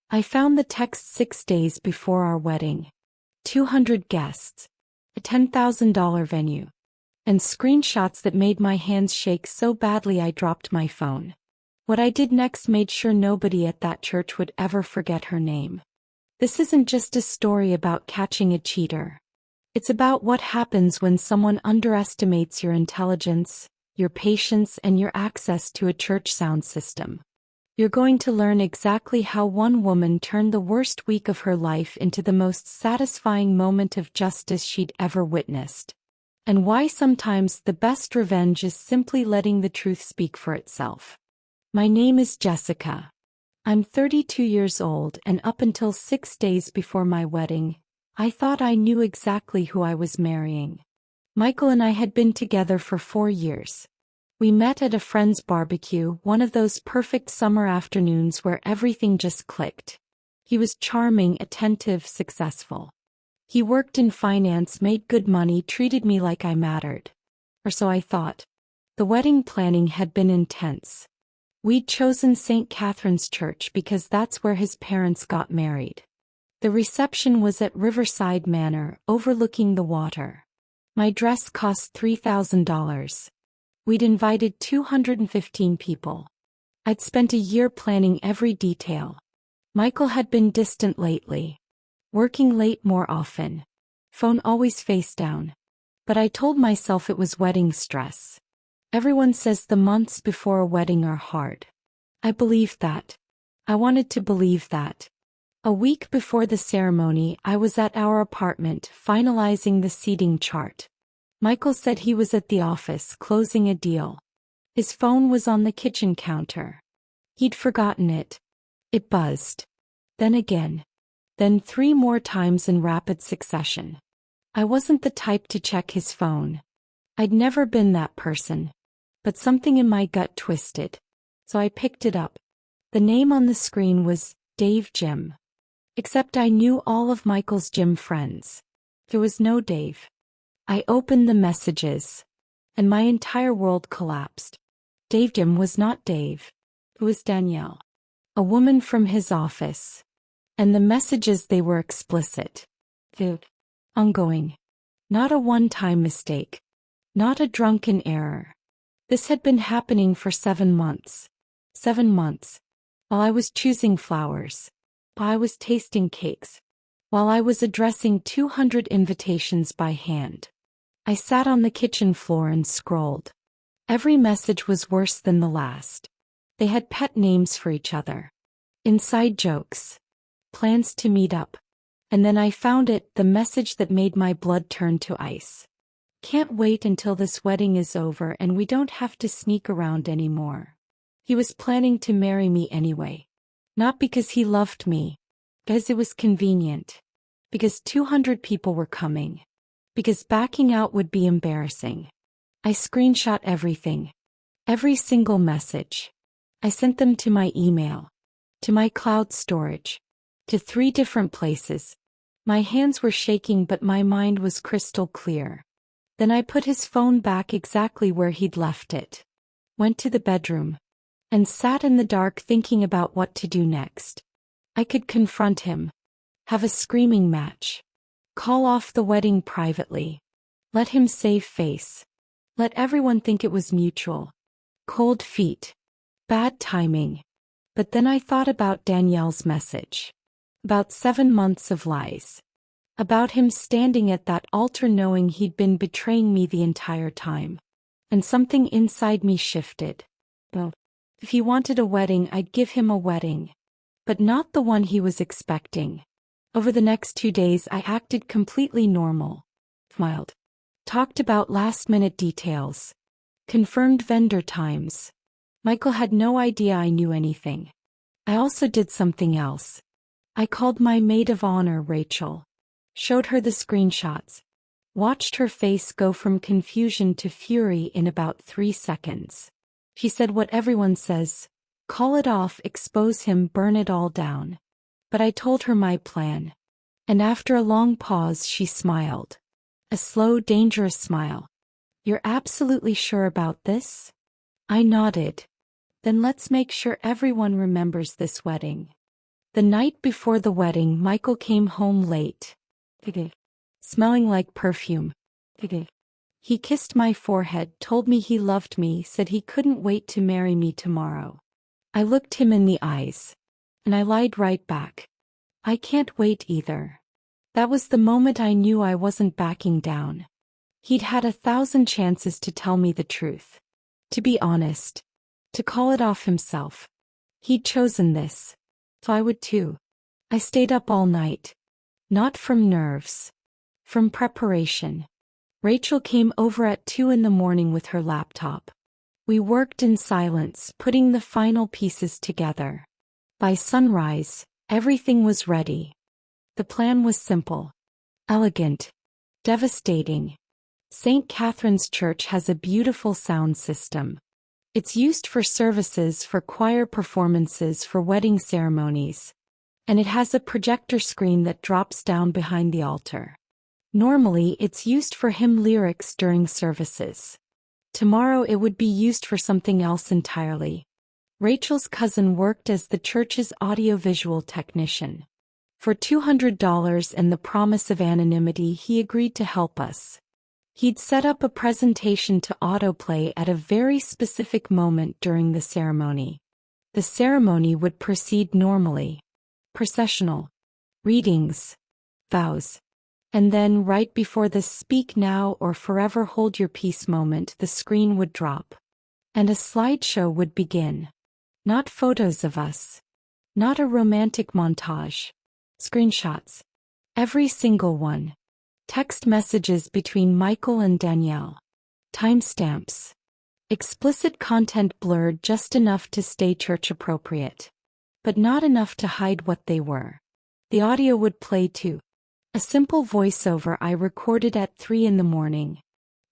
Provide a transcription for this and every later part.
I found the text 6 days before our wedding. 200 guests. A $10,000 venue. And screenshots that made my hands shake so badly I dropped my phone. What I did next made sure nobody at that church would ever forget her name. This isn't just a story about catching a cheater. It's about what happens when someone underestimates your intelligence, your patience, and your access to a church sound system. You're going to learn exactly how one woman turned the worst week of her life into the most satisfying moment of justice she'd ever witnessed. And why sometimes the best revenge is simply letting the truth speak for itself. My name is Jessica. I'm 32 years old, and up until 6 days before my wedding, I thought I knew exactly who I was marrying. Michael and I had been together for 4 years. We met at a friend's barbecue, one of those perfect summer afternoons where everything just clicked. He was charming, attentive, successful. He worked in finance, made good money, treated me like I mattered. Or so I thought. The wedding planning had been intense. We'd chosen St. Catherine's Church because that's where his parents got married. The reception was at Riverside Manor, overlooking the water. My dress cost $3,000. We'd invited 215 people. I'd spent a year planning every detail. Michael had been distant lately. Working late more often. Phone always face down. But I told myself it was wedding stress. Everyone says the months before a wedding are hard. I believed that. I wanted to believe that. A week before the ceremony, I was at our apartment, finalizing the seating chart. Michael said he was at the office, closing a deal. His phone was on the kitchen counter. He'd forgotten it. It buzzed. Then again. Then 3 more times in rapid succession. I wasn't the type to check his phone. I'd never been that person. But something in my gut twisted. So I picked it up. The name on the screen was Dave Jim. Except I knew all of Michael's gym friends. There was no Dave. I opened the messages. And my entire world collapsed. Dave Jim was not Dave. It was Danielle. A woman from his office. And the messages, they were explicit. Ongoing. Not a one-time mistake. Not a drunken error. This had been happening for 7 months. 7 months. While I was choosing flowers. While I was tasting cakes. While I was addressing 200 invitations by hand. I sat on the kitchen floor and scrolled. Every message was worse than the last. They had pet names for each other. Inside jokes. Plans to meet up. And then I found it, the message that made my blood turn to ice. Can't wait until this wedding is over and we don't have to sneak around anymore. He was planning to marry me anyway. Not because he loved me. Because it was convenient. Because 200 people were coming. Because backing out would be embarrassing. I screenshot everything. Every single message. I sent them to my email. To my cloud storage. To 3 different places. My hands were shaking but my mind was crystal clear. Then I put his phone back exactly where he'd left it. Went to the bedroom. And sat in the dark thinking about what to do next. I could confront him. Have a screaming match. Call off the wedding privately. Let him save face. Let everyone think it was mutual. Cold feet. Bad timing. But then I thought about Danielle's message. About 7 months of lies. About him standing at that altar knowing he'd been betraying me the entire time. And something inside me shifted. Well, if he wanted a wedding, I'd give him a wedding. But not the one he was expecting. Over the next 2 days I acted completely normal. Smiled. Talked about last-minute details. Confirmed vendor times. Michael had no idea I knew anything. I also did something else. I called my maid of honor, Rachel. Showed her the screenshots. Watched her face go from confusion to fury in about 3 seconds. She said what everyone says. Call it off, expose him, burn it all down. But I told her my plan. And after a long pause she smiled. A slow, dangerous smile. You're absolutely sure about this? I nodded. Then let's make sure everyone remembers this wedding. The night before the wedding, Michael came home late, smelling like perfume. He kissed my forehead, told me he loved me, said he couldn't wait to marry me tomorrow. I looked him in the eyes, and I lied right back. I can't wait either. That was the moment I knew I wasn't backing down. He'd had 1,000 chances to tell me the truth, to be honest, to call it off himself. He'd chosen this, so I would too. I stayed up all night. Not from nerves. From preparation. Rachel came over at 2 in the morning with her laptop. We worked in silence, putting the final pieces together. By sunrise, everything was ready. The plan was simple, elegant, devastating. St. Catherine's Church has a beautiful sound system. It's used for services, for choir performances, for wedding ceremonies. And it has a projector screen that drops down behind the altar. Normally, it's used for hymn lyrics during services. Tomorrow it would be used for something else entirely. Rachel's cousin worked as the church's audiovisual technician. For $200 and the promise of anonymity, he agreed to help us. He'd set up a presentation to autoplay at a very specific moment during the ceremony. The ceremony would proceed normally. Processional. Readings. Vows. And then, right before the speak now or forever hold your peace moment, the screen would drop. And a slideshow would begin. Not photos of us. Not a romantic montage. Screenshots. Every single one. Text messages between Michael and Danielle. Timestamps. Explicit content blurred just enough to stay church appropriate. But not enough to hide what they were. The audio would play too. A simple voiceover I recorded at 3 in the morning.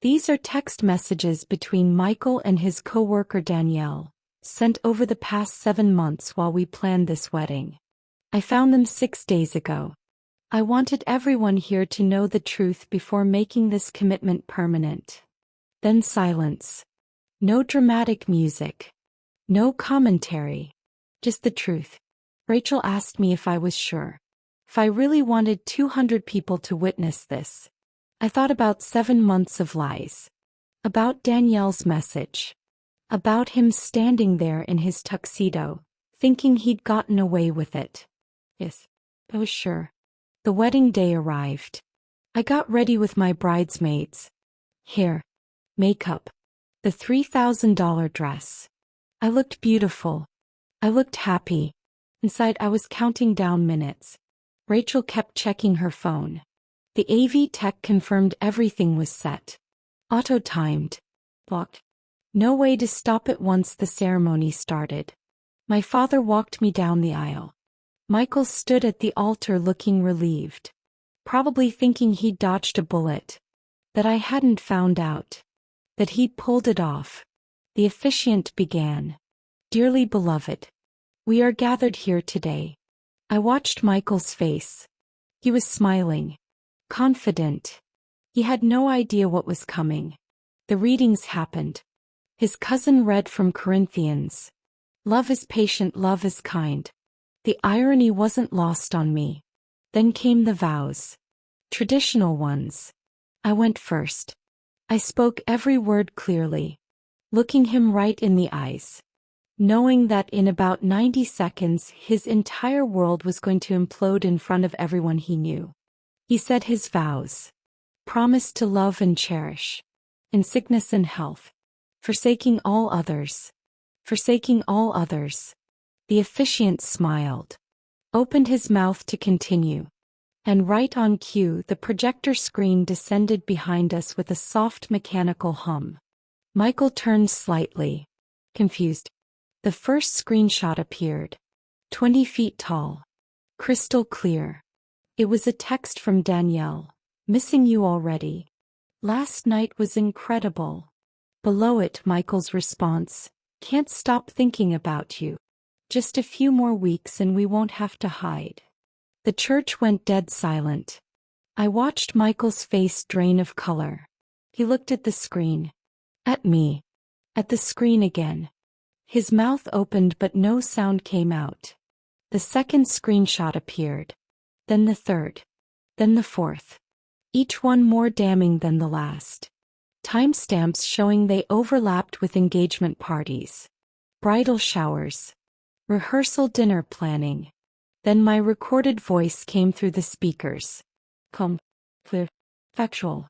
These are text messages between Michael and his coworker Danielle, sent over the past 7 months while we planned this wedding. I found them 6 days ago. I wanted everyone here to know the truth before making this commitment permanent. Then silence. No dramatic music. No commentary. Just the truth. Rachel asked me if I was sure. If I really wanted 200 people to witness this. I thought about 7 months of lies. About Danielle's message. About him standing there in his tuxedo, thinking he'd gotten away with it. Yes, I was sure. The wedding day arrived. I got ready with my bridesmaids. Hair. Makeup. The $3,000 dress. I looked beautiful. I looked happy. Inside I was counting down minutes. Rachel kept checking her phone. The AV tech confirmed everything was set. Auto-timed. Blocked. No way to stop it once the ceremony started. My father walked me down the aisle. Michael stood at the altar looking relieved. Probably thinking he'd dodged a bullet. That I hadn't found out. That he'd pulled it off. The officiant began. Dearly beloved. We are gathered here today. I watched Michael's face. He was smiling. Confident. He had no idea what was coming. The readings happened. His cousin read from Corinthians. Love is patient, love is kind. The irony wasn't lost on me. Then came the vows. Traditional ones. I went first. I spoke every word clearly. Looking him right in the eyes. Knowing that in about 90 seconds his entire world was going to implode in front of everyone he knew. He said his vows. Promised to love and cherish. In sickness and health. Forsaking all others. Forsaking all others. The officiant smiled. Opened his mouth to continue. And right on cue the projector screen descended behind us with a soft mechanical hum. Michael turned slightly. Confused. The first screenshot appeared. 20 feet tall. Crystal clear. It was a text from Danielle. Missing you already. Last night was incredible. Below it Michael's response. Can't stop thinking about you. Just a few more weeks and we won't have to hide. The church went dead silent. I watched Michael's face drain of color. He looked at the screen. At me. At the screen again. His mouth opened but no sound came out. The second screenshot appeared. Then the third. Then the fourth. Each one more damning than the last. Timestamps showing they overlapped with engagement parties, bridal showers, rehearsal dinner planning. Then my recorded voice came through the speakers. Factual.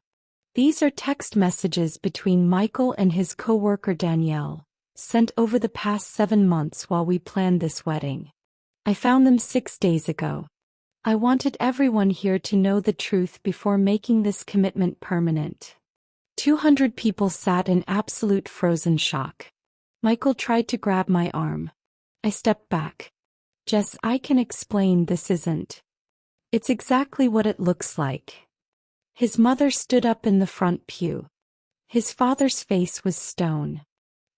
These are text messages between Michael and his coworker Danielle, sent over the past 7 months while we planned this wedding. I found them 6 days ago. I wanted everyone here to know the truth before making this commitment permanent. 200 people sat in absolute frozen shock. Michael tried to grab my arm. I stepped back. Jess, I can explain, this isn't. It's exactly what it looks like. His mother stood up in the front pew. His father's face was stone.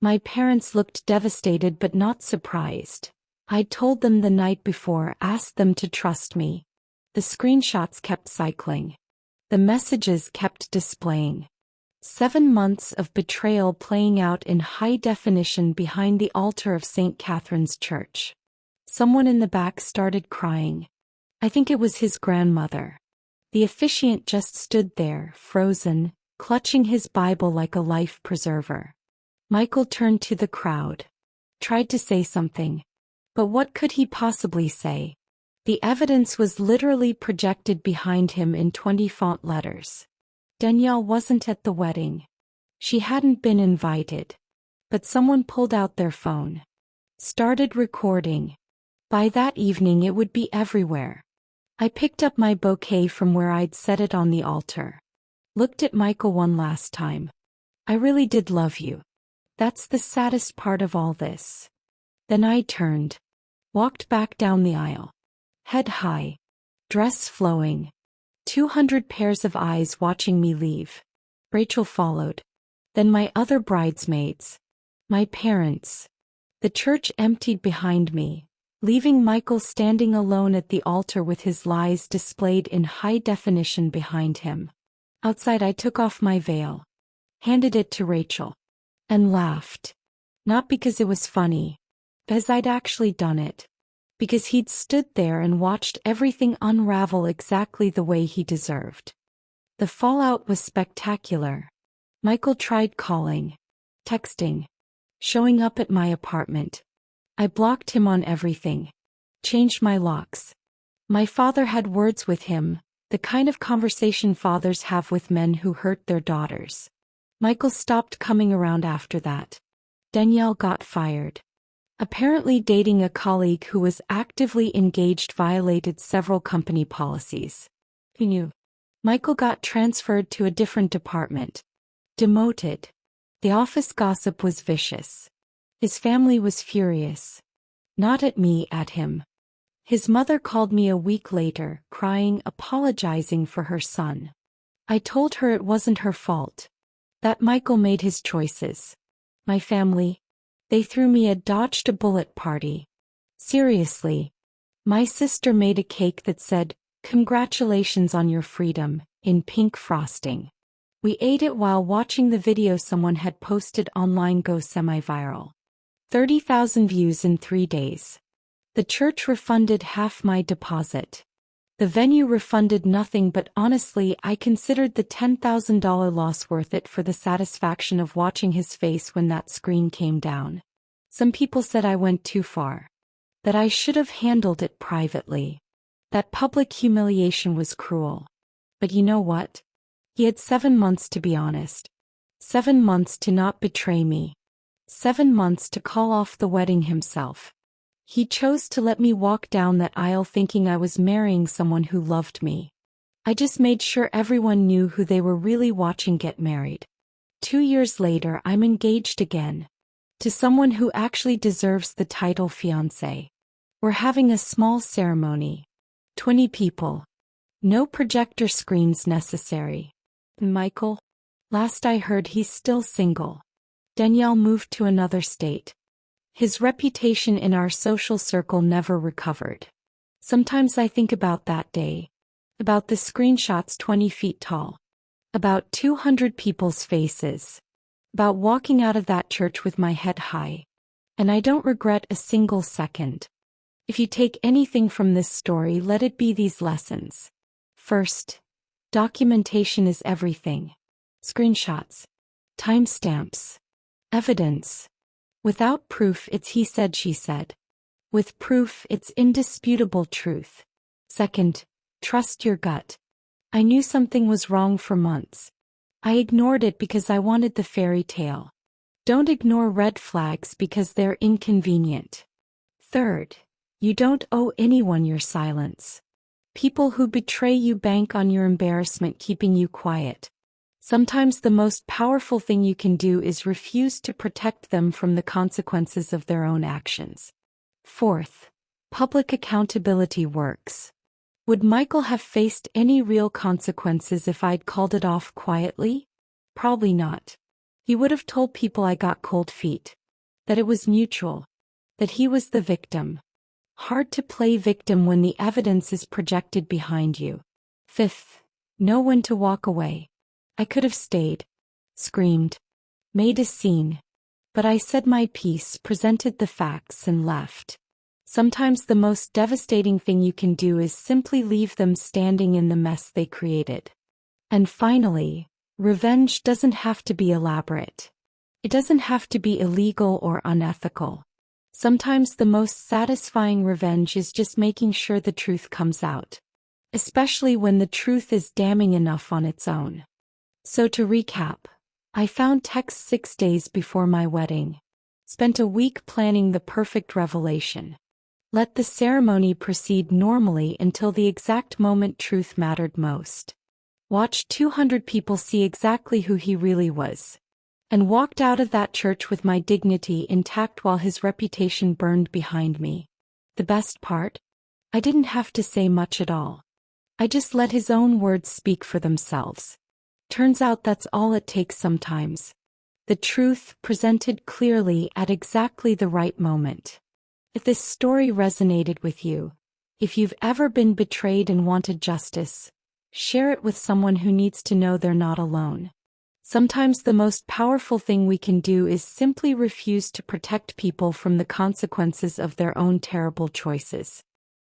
My parents looked devastated but not surprised. I'd told them the night before, asked them to trust me. The screenshots kept cycling. The messages kept displaying. 7 months of betrayal playing out in high definition behind the altar of St. Catherine's Church. Someone in the back started crying. I think it was his grandmother. The officiant just stood there, frozen, clutching his Bible like a life preserver. Michael turned to the crowd. Tried to say something. But what could he possibly say? The evidence was literally projected behind him in 20 font letters. Danielle wasn't at the wedding. She hadn't been invited. But someone pulled out their phone. Started recording. By that evening it would be everywhere. I picked up my bouquet from where I'd set it on the altar. Looked at Michael one last time. I really did love you. That's the saddest part of all this. Then I turned. Walked back down the aisle. Head high. Dress flowing. 200 pairs of eyes watching me leave. Rachel followed. Then my other bridesmaids. My parents. The church emptied behind me, leaving Michael standing alone at the altar with his lies displayed in high definition behind him. Outside I took off my veil. Handed it to Rachel. And laughed. Not because it was funny. Because I'd actually done it. Because he'd stood there and watched everything unravel exactly the way he deserved. The fallout was spectacular. Michael tried calling, texting, showing up at my apartment. I blocked him on everything. Changed my locks. My father had words with him, the kind of conversation fathers have with men who hurt their daughters. Michael stopped coming around after that. Danielle got fired. Apparently dating a colleague who was actively engaged violated several company policies. He knew. Michael got transferred to a different department. Demoted. The office gossip was vicious. His family was furious. Not at me, at him. His mother called me a week later, crying, apologizing for her son. I told her it wasn't her fault. That Michael made his choices. My family. They threw me a dodged a bullet party. Seriously. My sister made a cake that said, "Congratulations on your freedom," in pink frosting. We ate it while watching the video someone had posted online go semi-viral. 30,000 views in 3 days. The church refunded half my deposit. The venue refunded nothing, but honestly I considered the $10,000 loss worth it for the satisfaction of watching his face when that screen came down. Some people said I went too far. That I should have handled it privately. That public humiliation was cruel. But you know what? He had 7 months to be honest. 7 months to not betray me. 7 months to call off the wedding himself. He chose to let me walk down that aisle thinking I was marrying someone who loved me. I just made sure everyone knew who they were really watching get married. 2 years later I'm engaged again. To someone who actually deserves the title fiancé. We're having a small ceremony. 20 people. No projector screens necessary. Michael? Last I heard he's still single. Danielle moved to another state. His reputation in our social circle never recovered. Sometimes I think about that day. About the screenshots 20 feet tall. About 200 people's faces. About walking out of that church with my head high. And I don't regret a single second. If you take anything from this story, let it be these lessons. First, documentation is everything. Screenshots, timestamps, evidence. Without proof, it's he said, she said. With proof, it's indisputable truth. Second, trust your gut. I knew something was wrong for months. I ignored it because I wanted the fairy tale. Don't ignore red flags because they're inconvenient. Third, you don't owe anyone your silence. People who betray you bank on your embarrassment keeping you quiet. Sometimes the most powerful thing you can do is refuse to protect them from the consequences of their own actions. Fourth, public accountability works. Would Michael have faced any real consequences if I'd called it off quietly? Probably not. He would have told people I got cold feet. That it was mutual. That he was the victim. Hard to play victim when the evidence is projected behind you. Fifth, know when to walk away. I could have stayed, screamed, made a scene. But I said my piece, presented the facts, and left. Sometimes the most devastating thing you can do is simply leave them standing in the mess they created. And finally, revenge doesn't have to be elaborate. It doesn't have to be illegal or unethical. Sometimes the most satisfying revenge is just making sure the truth comes out. Especially when the truth is damning enough on its own. So to recap, I found texts 6 days before my wedding. Spent a week planning the perfect revelation. Let the ceremony proceed normally until the exact moment truth mattered most. Watched 200 people see exactly who he really was. And walked out of that church with my dignity intact while his reputation burned behind me. The best part? I didn't have to say much at all. I just let his own words speak for themselves. Turns out that's all it takes sometimes. The truth presented clearly at exactly the right moment. If this story resonated with you, if you've ever been betrayed and wanted justice, share it with someone who needs to know they're not alone. Sometimes the most powerful thing we can do is simply refuse to protect people from the consequences of their own terrible choices.